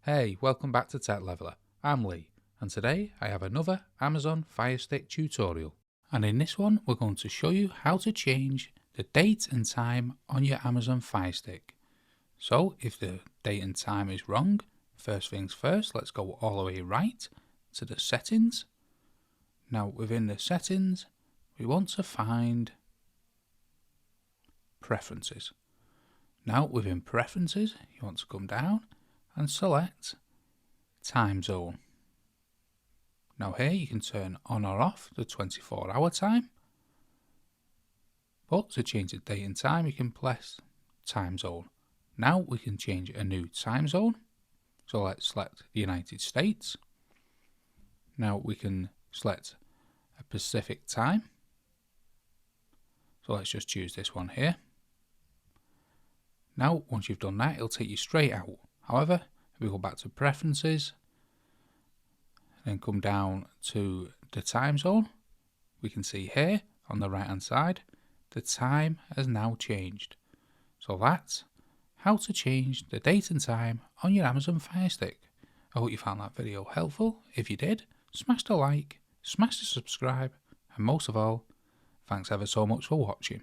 Hey, welcome back to Tech Leveler. I'm Lee, and today I have another Amazon Firestick tutorial. And in this one, we're going to show you how to change the date and time on your Amazon Firestick. So if the date and time is wrong, first things first, let's go all the way right to the settings. Now within the settings, we want to find preferences. Now within preferences, you want to come down and select time zone. Now here you can turn on or off the 24-hour time, but to change the date and time you can press time zone. Now we can change a new time zone, so let's select the United States. Now we can select a Pacific time, so let's just choose this one here. Now once you've done that, it'll take you straight out. However, if we go back to preferences and come down to the time zone, we can see here on the right hand side the time has now changed. So that's how to change the date and time on your Amazon Firestick. I hope you found that video helpful. If you did, smash the like, smash the subscribe, and most of all, thanks ever so much for watching.